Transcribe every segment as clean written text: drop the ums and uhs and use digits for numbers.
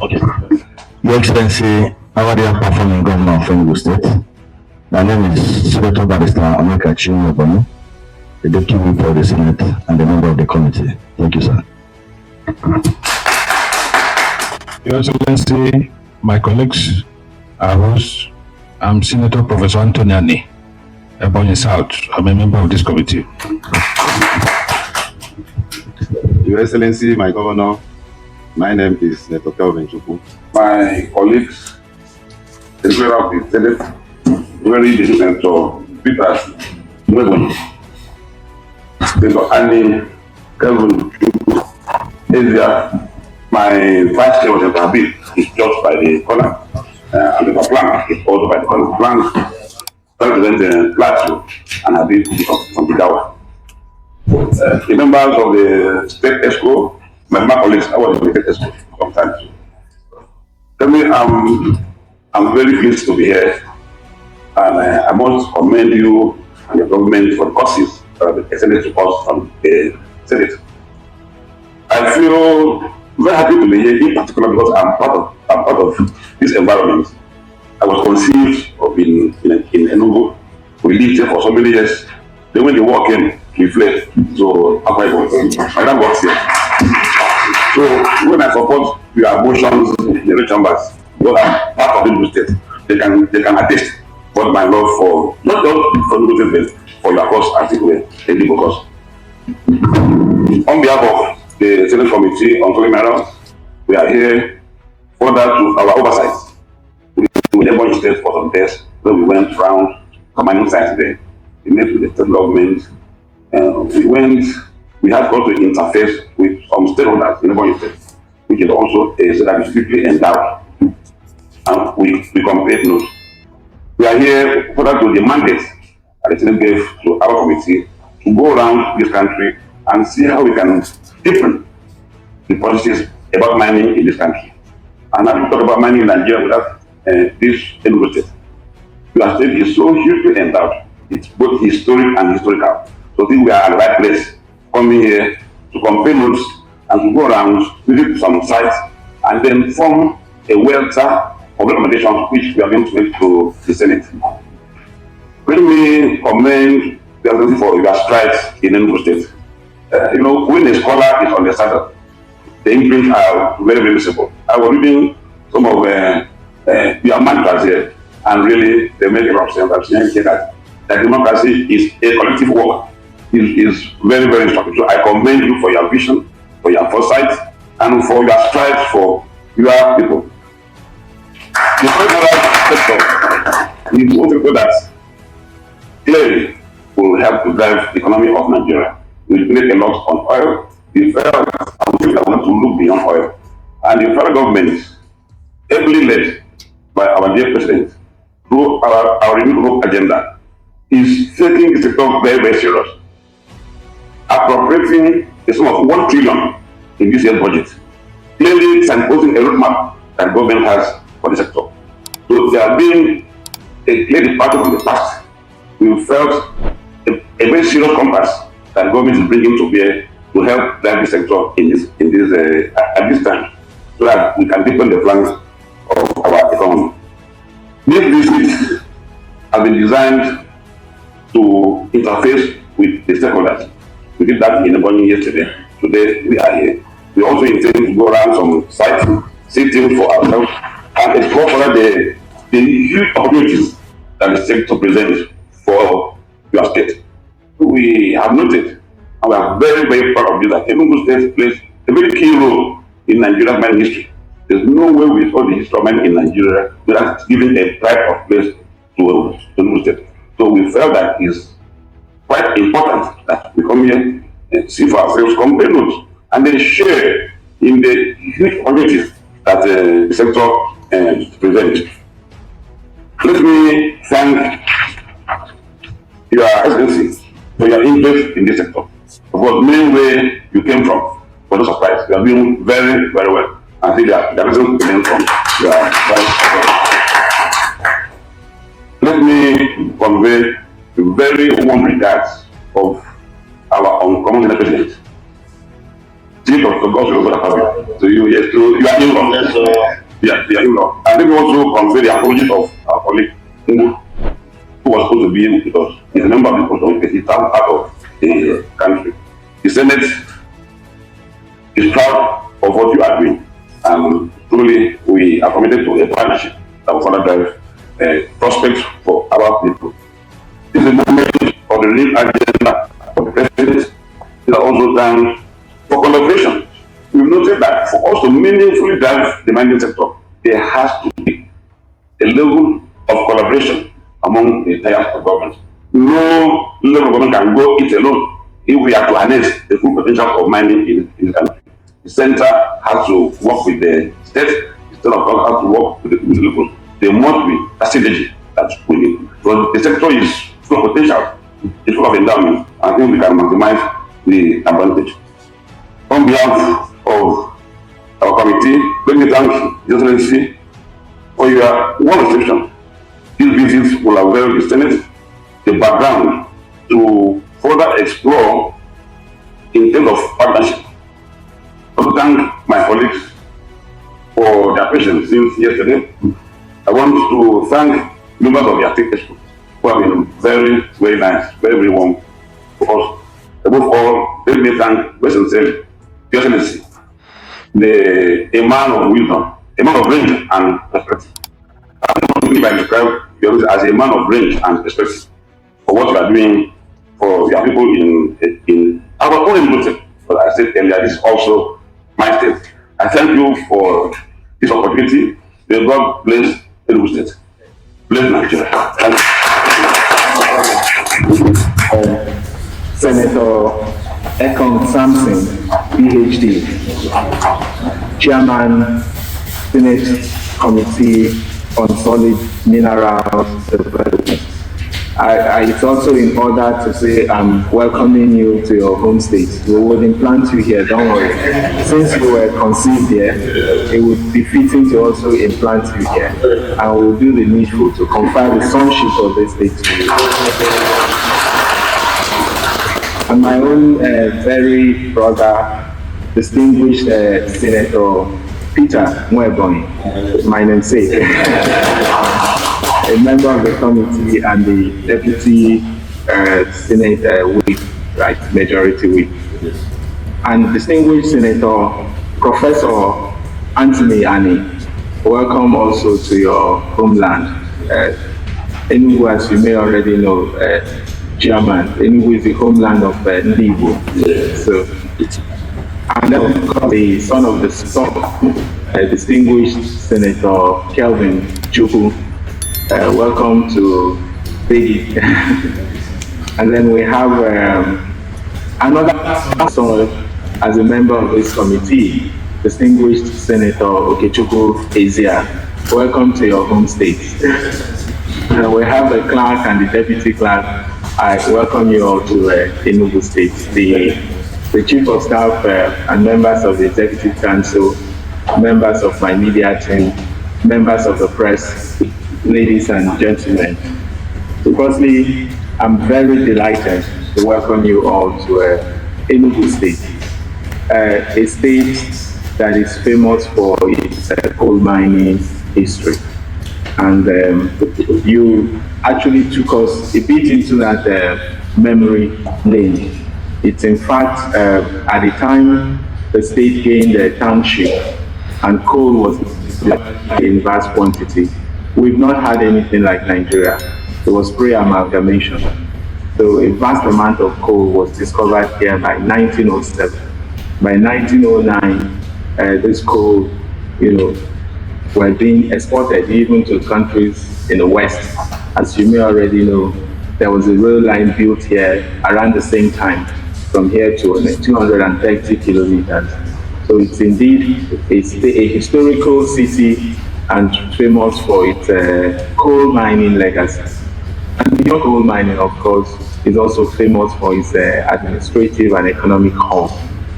Okay. Your Excellency, our dear performing governor of Enugu State. My name is Senator Barrister Amaka Chinyobonu, the Deputy Whip of the Senate and the member of the committee. Thank you, sir. Your Excellency, my colleagues, our host, I'm Senator Professor Anthony Ani, Ebonyi South. I'm a member of this committee. Your Excellency, my governor, my name is Senator Kelvin Chukwu. My colleagues, the Secretary of the Senate, very different to Peter Nwebonyi, Senator Annie Kelvin Chukwu, Asia. My vice chair was Senator Habib, is just by the corner, and the plan is also by the corner. Plan represents Plateau and Habib from Jigawa. The members of the state ESCO, my colleagues, I was in the state ESCO sometimes. Tell me, I'm very pleased to be here, and I must commend you and your government for the courses extended to us from the Senate. I feel very happy to be here, in particular because I'm part of this environment. I was conceived in Enugu. We lived here for so many years. Then when the war came, we fled. So my dad works here. So when I support your motions in the chambers, because I'm part of the Enugu State, they can attest what my love for not just for Enugu State, but for your cause as it were, the Igbo cause. On behalf of the Senate Committee on Colonial Matters, we are here further to our oversight. We never State for some days where we went around commanding sites there. We met with the state government. We had got to interface with some stakeholders in Ebonyi State, which is also a state that is deeply endowed. And we compared notes. We are here further to the mandate that the Senate gave to our committee to go around this country and see how we can deepen the policies about mining in this country. And as we talk about mining in Nigeria without this Enugu State, your state is so hugely endowed. It's both historic and historical. So I think we are at the right place, coming here to compare notes and to go around, visit some sites, and then form a welter of recommendations which we are going to make to the Senate. Let me commend the Excellency for your strides in Enugu State. When a scholar is on the saddle, the imprints are very, very visible. I was reading some of your mantras here, and really they make a lot of sense. I'm saying here that democracy is a collective work. It is very, very instructive. So I commend you for your vision, for your foresight, and for your strides for your people. The federal sector is also that clearly will help to drive the economy of Nigeria. We make a lot on oil. The federal government want to look beyond oil. And the federal government, ably led by our dear president, through our renewable agenda, is taking the sector very, very serious. Appropriating a sum of 1 trillion in this year's budget. Clearly signposting a roadmap that government has for the sector. So there has been a clear departure from the past. We felt a very serious compass that government is bringing to bear to help drive the sector at this time, so that we can deepen the plans of our economy. This visit has been designed to interface with the stakeholders. We did that in Ebonyi yesterday. Today we are here. We also intend to go around some sites, see things for ourselves, and explore further the huge opportunities that the sector presents for your state. We have noted, and we are very, very proud of you, that Enugu State plays a very key role in Nigeria's mining history. There's no way we saw the history of mining in Nigeria without giving a pride of place to Enugu State. So we felt that it's quite important that we come here and see for ourselves, compare notes, and then share in the huge opportunities that the sector presents. Let me thank Your Excellency for your interest in this sector. Because main way you came from was no surprise. You are doing very, very well. I think that the reason came from your advice. Let me convey very warm regards of our uncommon president. Chief Dr. Gospel to you, yes, to you are in-law. Yes, sir. Yeah, you are in-law. And let me also convey the apologies of our colleague, Mbah, who was supposed to be in with us. He's a member of the council, but he's out of the country. The Senate is proud of what you are doing. And truly, we are committed to a partnership that will further drive prospects for our people. This is a moment of the real agenda of the President. These are also times for collaboration. We've noted that for us to meaningfully drive the mining sector, there has to be a level of collaboration among the tiers of government. No level of government can go it alone if we are to harness the full potential of mining in the country. The center has to work with the state, the state of government has to work with the local. There must be a synergy that we need. So the sector is full of potential, it's full of endowment, and I think we can maximize the advantage. On behalf of our committee, let me thank Your Excellency for your one exception. These visits will avail the Senate the background to further explore in terms of partnership. I want to thank my colleagues for their patience since yesterday. I want to thank members of the State Expo who have been very, very nice, very, very warm for us. Above all, let me thank very sincerely Your Excellency, a man of wisdom, a man of range and perspective. I don't believe I describe you as a man of range and perspective for what you are doing for your people in our own Enugu. But I said earlier, this is also my state. I thank you for this opportunity. May God bless Enugu State. Bless Nigeria. Thank you. Senator Ekong Sampson, PhD, Chairman, Senate Committee on Solid Minerals Development. It's also in order to say I'm welcoming you to your home state. We would implant you here, don't worry. Since you were conceived here, it would be fitting to also implant you here. And we'll do the needful to confer the sonship of this state to you. And my own very brother, distinguished Senator Peter Mwebonyi, my namesake, a member of the committee and the deputy Senate whip, right, majority whip. And distinguished Senator Professor Anthony Ani, welcome also to your homeland. Enugu, as you may already know, Chairman, Enugu is the homeland of Ndibo. So, and then the son of the son, distinguished Senator Kelvin Chukwu. Welcome to Biggie. And then we have another person as a member of this committee, distinguished Senator Okechukwu Ezia. Welcome to your home state. And we have the clerk and the deputy clerk. I welcome you all to Enugu State, the Chief of Staff and members of the Executive Council, members of my media team, members of the press, ladies and gentlemen. So firstly, I'm very delighted to welcome you all to Enugu State, a state that is famous for its coal mining history. And you actually took us a bit into that memory lane. It's in fact, at the time the state gained a township and coal was in vast quantity, we've not had anything like Nigeria. It was pre-amalgamation. So a vast amount of coal was discovered here by 1907. By 1909, this coal, were being exported even to countries in the West. As you may already know, there was a rail line built here around the same time, from here to 230 kilometers. So it's indeed a historical city and famous for its coal mining legacy. And beyond coal mining, of course, is also famous for its administrative and economic hub.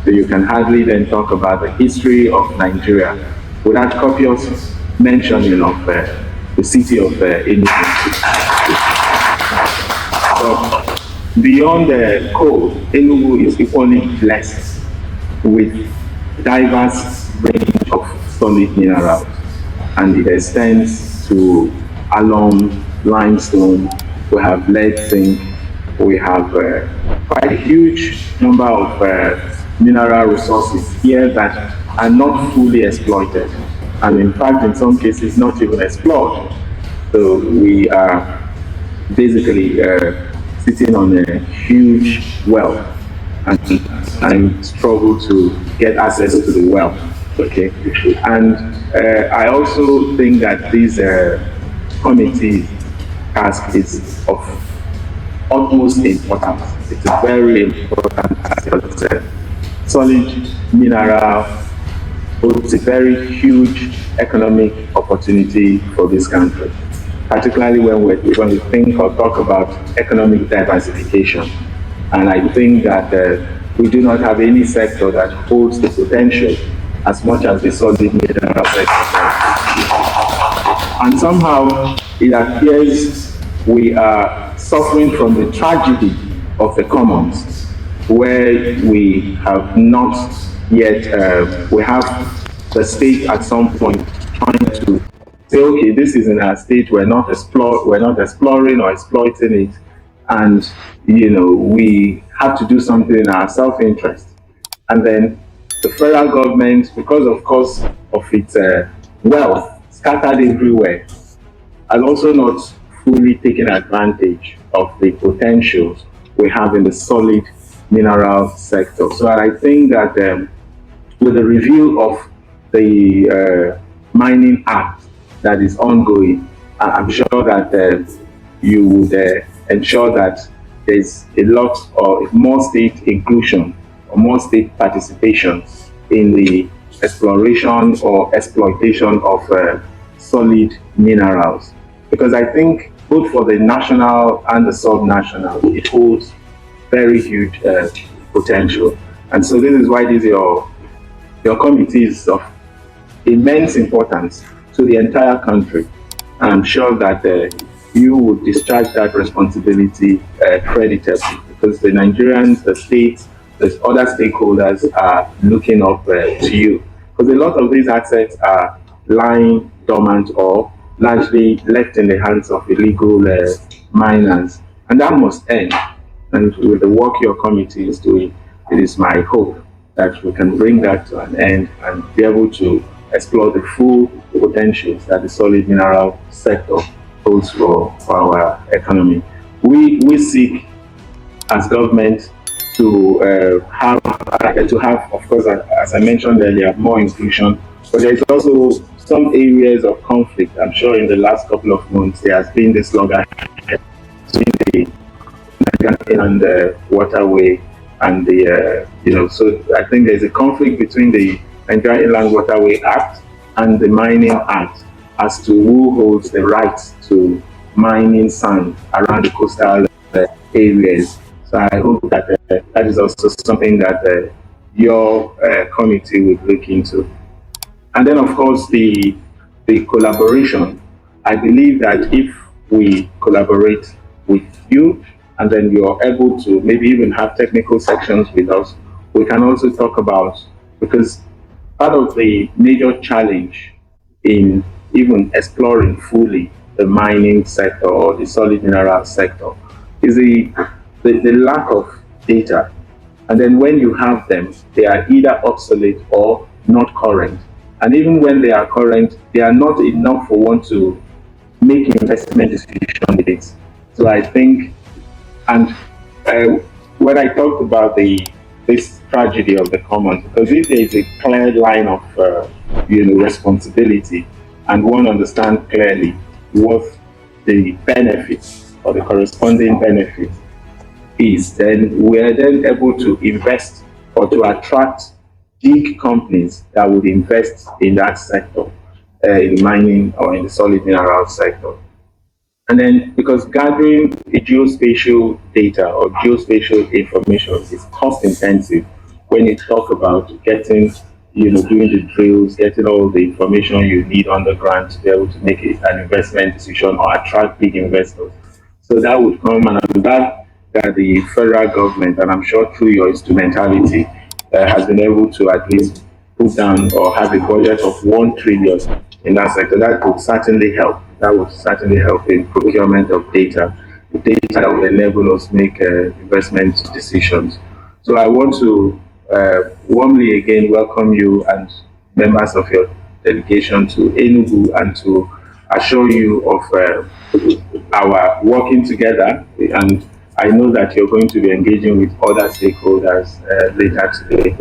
So you can hardly then talk about the history of Nigeria without copious mentioning of the city of Enugu. So beyond coal, Enugu is equally blessed with diverse range of solid minerals, and it extends to alum, limestone, we have lead zinc, we have quite a huge number of mineral resources here that are not fully exploited, and in fact, in some cases, not even explored. So we are basically sitting on a huge wealth and struggle to get access to the wealth. Okay, and I also think that this committee task is of utmost importance. It's a very important task. Solid mineral holds a very huge economic opportunity for this country, particularly when we think or talk about economic diversification. And I think that we do not have any sector that holds the potential as much as the solid mineral sector. And somehow it appears we are suffering from the tragedy of the commons, where we have not yet, we have the state at some point trying to say, okay, this is in our state, we're not exploring or exploiting it, and we have to do something in our self-interest. And then the federal government, because of course of its wealth scattered everywhere, has also not fully taken advantage of the potentials we have in the solid mineral sector. So I think that with the review of the Mining Act that is ongoing, I'm sure that you would ensure that there's a lot or more state inclusion or more state participation in the exploration or exploitation of solid minerals. Because I think both for the national and the sub-national, it holds very huge potential. And so this is why your committee is of immense importance to the entire country. And I'm sure that you would discharge that responsibility creditably, because the Nigerians, the states, the other stakeholders are looking up to you. Because a lot of these assets are lying dormant or largely left in the hands of illegal miners, and that must end. And with the work your committee is doing, it is my hope that we can bring that to an end and be able to explore the full potentials that the solid mineral sector holds for our economy. We seek, as government, to have, of course, as I mentioned earlier, more inclusion, but there is also some areas of conflict. I'm sure in the last couple of months there has been this loggerhead between the Nigerian and the waterway and the so I think there's a conflict between the Nigerian Inland Waterway Act and the Mining Act as to who holds the right to mining sand around the coastal areas. So I hope that that is also something that your committee would look into. And then, of course, the collaboration. I believe that if we collaborate with you, and then you're able to maybe even have technical sections with us, we can also talk about, because part of the major challenge in even exploring fully the mining sector or the solid mineral sector is the lack of data. And then when you have them, they are either obsolete or not current. And even when they are current, they are not enough for one to make investment decisions with it. So I think, and when I talked about this tragedy of the commons, because if there is a clear line of responsibility, and one understands clearly what the benefits or the corresponding benefits is, then we are then able to invest or to attract big companies that would invest in that sector, in mining or in the solid mineral sector. And then, because gathering geospatial data or geospatial information is cost intensive, when you talk about getting, doing the drills, getting all the information you need on the ground to be able to make an investment decision or attract big investors. So that would come, and I'm glad that the federal government, and I'm sure through your instrumentality, has been able to at least put down or have a budget of 1 trillion in that sector. That would certainly help. That would certainly help in procurement of data, the data that will enable us make investment decisions. So I want to warmly again welcome you and members of your delegation to Enugu and to assure you of our working together. And I know that you're going to be engaging with other stakeholders later today.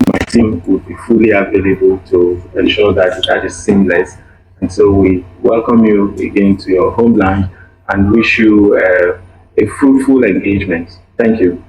My team would be fully available to ensure that that is seamless. And so we welcome you again to your homeland and wish you a fruitful engagement. Thank you.